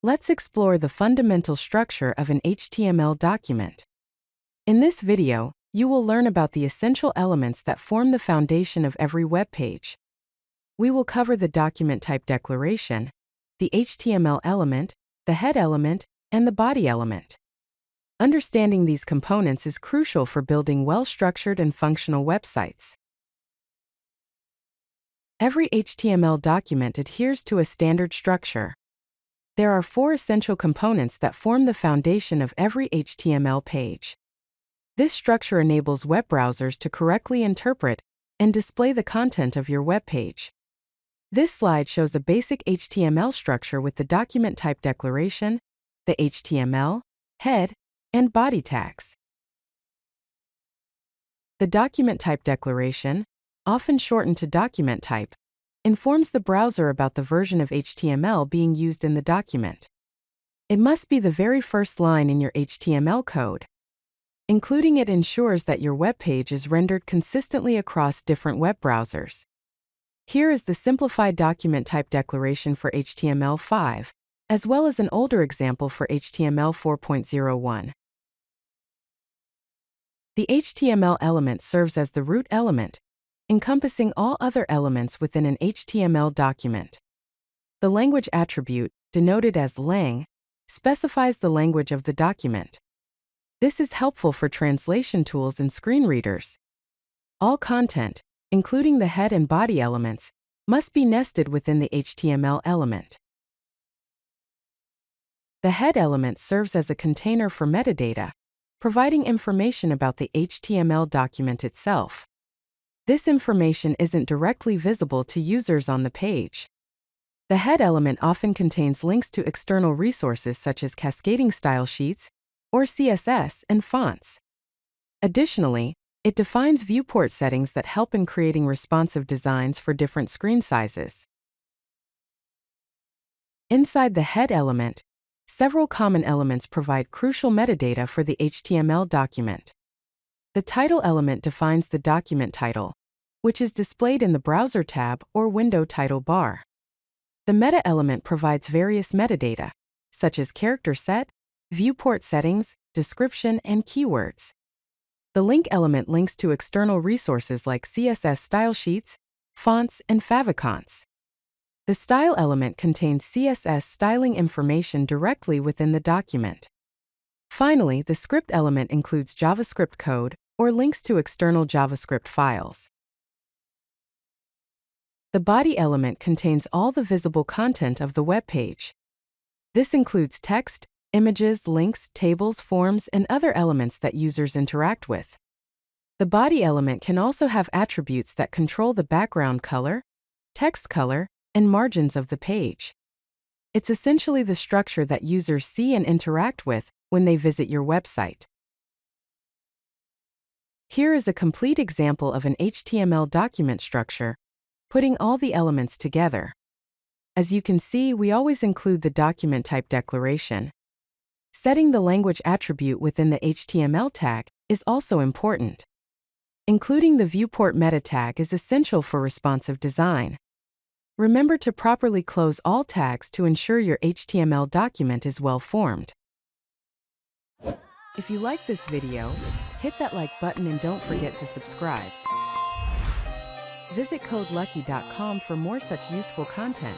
Let's explore the fundamental structure of an HTML document. In this video, you will learn about the essential elements that form the foundation of every web page. We will cover the document type declaration, the HTML element, the head element, and the body element. Understanding these components is crucial for building well-structured and functional websites. Every HTML document adheres to a standard structure. There are 4 essential components that form the foundation of every HTML page. This structure enables web browsers to correctly interpret and display the content of your web page. This slide shows a basic HTML structure with the document type declaration, the HTML, head, and body tags. The document type declaration, often shortened to document type, informs the browser about the version of HTML being used in the document. It must be the very first line in your HTML code. Including it ensures that your web page is rendered consistently across different web browsers. Here is the simplified document type declaration for HTML5, as well as an older example for HTML 4.01. The HTML element serves as the root element, encompassing all other elements within an HTML document. The language attribute, denoted as lang, specifies the language of the document. This is helpful for translation tools and screen readers. All content, including the head and body elements, must be nested within the HTML element. The head element serves as a container for metadata, providing information about the HTML document itself. This information isn't directly visible to users on the page. The head element often contains links to external resources such as cascading style sheets or CSS and fonts. Additionally, it defines viewport settings that help in creating responsive designs for different screen sizes. Inside the head element, several common elements provide crucial metadata for the HTML document. The title element defines the document title, which is displayed in the Browser tab or Window title bar. The meta element provides various metadata, such as character set, viewport settings, description, and keywords. The link element links to external resources like CSS style sheets, fonts, and favicons. The style element contains CSS styling information directly within the document. Finally, the script element includes JavaScript code or links to external JavaScript files. The body element contains all the visible content of the web page. This includes text, images, links, tables, forms, and other elements that users interact with. The body element can also have attributes that control the background color, text color, and margins of the page. It's essentially the structure that users see and interact with when they visit your website. Here is a complete example of an HTML document structure, putting all the elements together. As you can see, we always include the document type declaration. Setting the language attribute within the HTML tag is also important. Including the viewport meta tag is essential for responsive design. Remember to properly close all tags to ensure your HTML document is well formed. If you like this video, hit that like button and don't forget to subscribe. Visit codelucky.com for more such useful content.